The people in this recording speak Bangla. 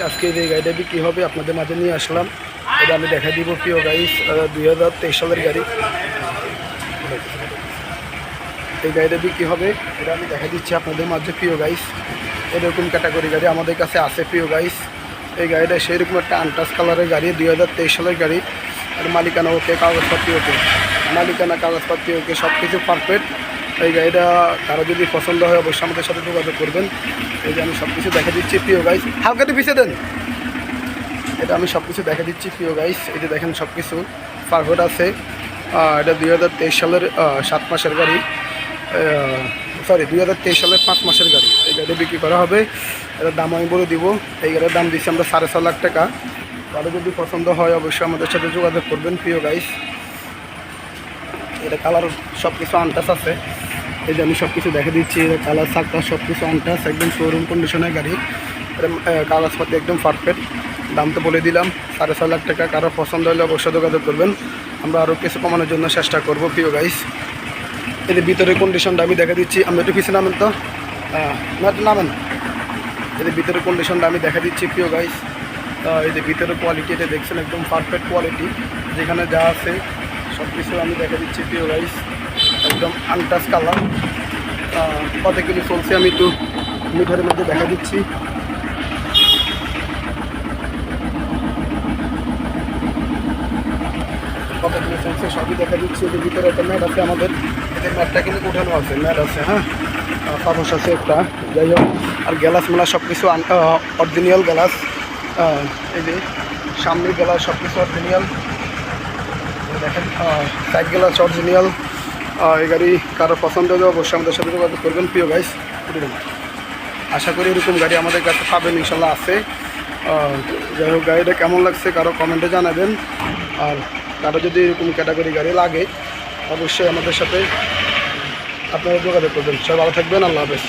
আজকে এই গাড়িটা বিক্রি হবে আপনাদের মাঝে নিয়ে আসলাম। এটা আমি দেখা দিব প্রিয় গাইস 2023 সালের গাড়ি। এই গাড়িটা বিক্রি হবে, এটা আমি দেখা দিচ্ছি আপনাদের মাঝে প্রিয় গাইস। এরকম ক্যাটাগরি গাড়ি আমাদের কাছে আছে প্রিয় গাইস। এই গাড়িটা সেরকম একটা আনটাচ কালারের গাড়ি, 2023 সালের গাড়ি। আর মালিকানা ওকে, কাগজপত্র ওকে, মালিকানা কাগজপত্র ওকে, সব কিছু পারফেক্ট। এই গাড়িটা কারো যদি পছন্দ হয় অবশ্যই আমাদের সাথে যোগাযোগ করবেন। এই যে আমি সব কিছু দেখা দিচ্ছি প্রিয় গাইস। হালকা তো পিছিয়ে দেন। এটা আমি সব কিছু দেখা দিচ্ছি প্রিয় গাইস। এই যে দেখেন সব কিছু পারফেক্ট আছে। এটা 2023 সালের 7 মাসের গাড়ি, সরি 2023 সালের 5 মাসের গাড়ি। এই গাড়ি বিক্রি করা হবে। এটার দাম আমি বলে দিব। এই গাড়ির দাম দিচ্ছি আমরা 6.5 লাখ টাকা। কারো যদি পছন্দ হয় অবশ্যই আমাদের সাথে যোগাযোগ করবেন প্রিয় গাইস। এটা কালার সব কিছু আনটাচ আছে। এই যে আমি সব কিছু দেখে দিচ্ছি। এটা কালার সাকটা সব কিছু আনটাচ, একদম শোরুম কন্ডিশনের গাড়ি। এটা কাগজপাতি একদম পারফেক্ট। দাম তো বলে দিলাম 6.5 লাখ টাকা। কারো পছন্দ হলে অবশ্যই যোগাযোগ করবেন। আমরা আরও কিছু কমানোর জন্য চেষ্টা করব প্রিয় গাইস। এই যে ভিতরের কন্ডিশনটা আমি দেখা দিচ্ছি। আমরা একটু পিছিয়ে নামেন তো, নামেন। এই যে ভিতরের কন্ডিশনটা আমি দেখা দিচ্ছি প্রিয় গাইস। এই যে ভিতরের কোয়ালিটি এটা দেখছেন, একদম পারফেক্ট কোয়ালিটি। যেখানে যা আছে সব কিছু আমি দেখা দিচ্ছি প্রিয় গাইস। একদম আনটাচ কালার। কত কিলো চলছে আমি একটু মিটারের মধ্যে দেখা দিচ্ছি। কত কিলো চলছে সবই দেখা দিচ্ছি। এর ভিতরে একটা ম্যাট আছে আমাদের। এদের ম্যাটটা কিন্তু উঠানো আছে, ম্যাট আছে, হ্যাঁ, পাপস আছে একটা। যাই হোক, আর গ্যালাস মেলা সব কিছু অরিজিনাল গ্যালাস। এই যে সামনের গ্যালাস সব কিছু অরিজিনাল। দেখেন সাইড গ্যালাস অরিজিনাল। এই গাড়ি কারো পছন্দ হলে অবশ্যই আমাদের সাথে যোগাযোগ করবেন প্রিয় গাইস। আশা করি এরকম গাড়ি আমাদের কাছে পাবেন, ইনশাল্লাহ আছে। যাই হোক, গাড়িটা কেমন লাগছে কারো কমেন্টে জানাবেন। আর কারো যদি এরকম ক্যাটাগরি গাড়ি লাগে অবশ্যই আমাদের সাথে আপনারা যোগাযোগ করবেন। সবাই ভালো থাকবেন, আল্লাহ হাফেজ।